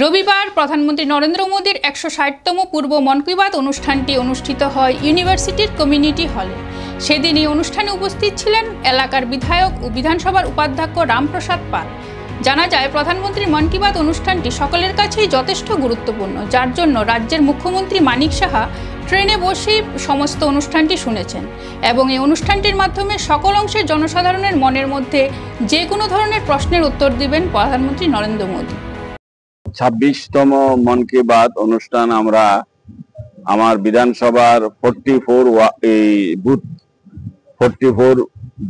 রবিবার প্রধানমন্ত্রী নরেন্দ্র মোদীর ১৬০তম পূর্ব মন কি বাত অনুষ্ঠানটি অনুষ্ঠিত হয় ইউনিভার্সিটির কমিউনিটি হলে। সেদিন এই অনুষ্ঠানে উপস্থিত ছিলেন এলাকার বিধায়ক ও বিধানসভার উপাধ্যক্ষ রামপ্রসাদ পাল। জানা যায়, প্রধানমন্ত্রীর মন কি বাত অনুষ্ঠানটি সকলের কাছেই যথেষ্ট গুরুত্বপূর্ণ, যার জন্য রাজ্যের মুখ্যমন্ত্রী মানিক সাহা ট্রেনে বসেই সমস্ত অনুষ্ঠানটি শুনেছেন এবং এই অনুষ্ঠানটির মাধ্যমে সকল অংশের জনসাধারণের মনের মধ্যে যে কোনো ধরনের প্রশ্নের উত্তর দিবেন প্রধানমন্ত্রী নরেন্দ্র মোদী। ২৬তম মন কি বাত অনুষ্ঠান আমরা আমার বিধানসভার 44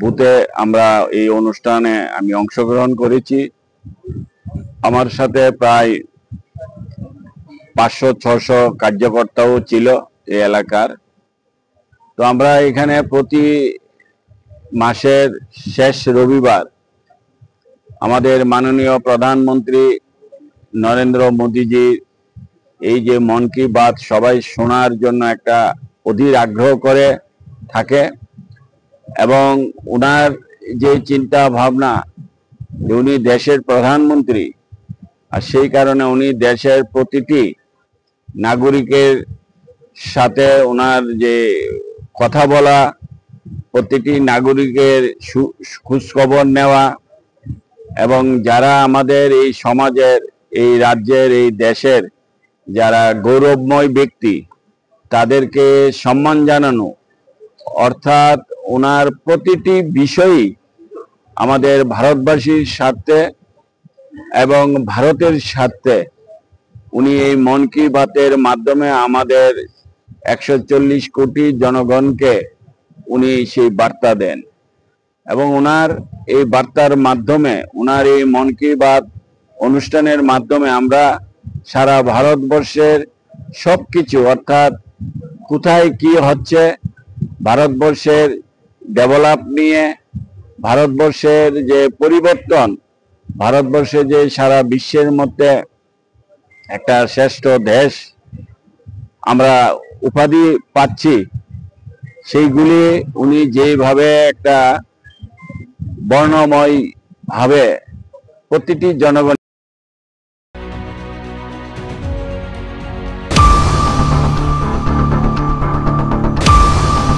বুথে আমরা এই অনুষ্ঠানে আমি অংশগ্রহণ করেছি। আমার সাথে প্রায় ৫০০-৬০০ কার্যকর্তাও ছিল এই এলাকার। তো আমরা এখানে প্রতি মাসের শেষ রবিবার আমাদের মাননীয় প্রধানমন্ত্রী নরেন্দ্র মোদীজি এই যে মন কি বাত সবাই শোনার জন্য একটা অধীর আগ্রহ করে থাকে এবং ওনার যে চিন্তা ভাবনা, উনি দেশের প্রধানমন্ত্রী আর সেই কারণে উনি দেশের প্রতিটি নাগরিকের সাথে ওনার যে কথা বলা, প্রতিটি নাগরিকের খোঁজখবর নেওয়া এবং যারা আমাদের এই সমাজের, এই রাজ্যের, এই দেশের যারা গৌরবময় ব্যক্তি তাদেরকে সম্মান জানানো, অর্থাৎ ওনার প্রতিটি বিষয়ই আমাদের ভারতবাসীর স্বার্থে এবং ভারতের স্বার্থে উনি এই মন কি বাতের মাধ্যমে আমাদের ১৪০ কোটি জনগণকে উনি সেই বার্তা দেন এবং ওনার এই বার্তার মাধ্যমে, ওনার এই মন কি বাত অনুষ্ঠানের মাধ্যমে আমরা সারা ভারতবর্ষের সবকিছু, অর্থাৎ কোথায় কি হচ্ছে, ভারতবর্ষের ডেভেলপ নিয়ে, ভারতবর্ষের যে পরিবর্তন, ভারতবর্ষে যে সারা বিশ্বের মধ্যে একটা শ্রেষ্ঠ দেশ আমরা উপাধি পাচ্ছি, সেইগুলি উনি যেভাবে একটা বর্ণময় ভাবে প্রতিটি জনগণ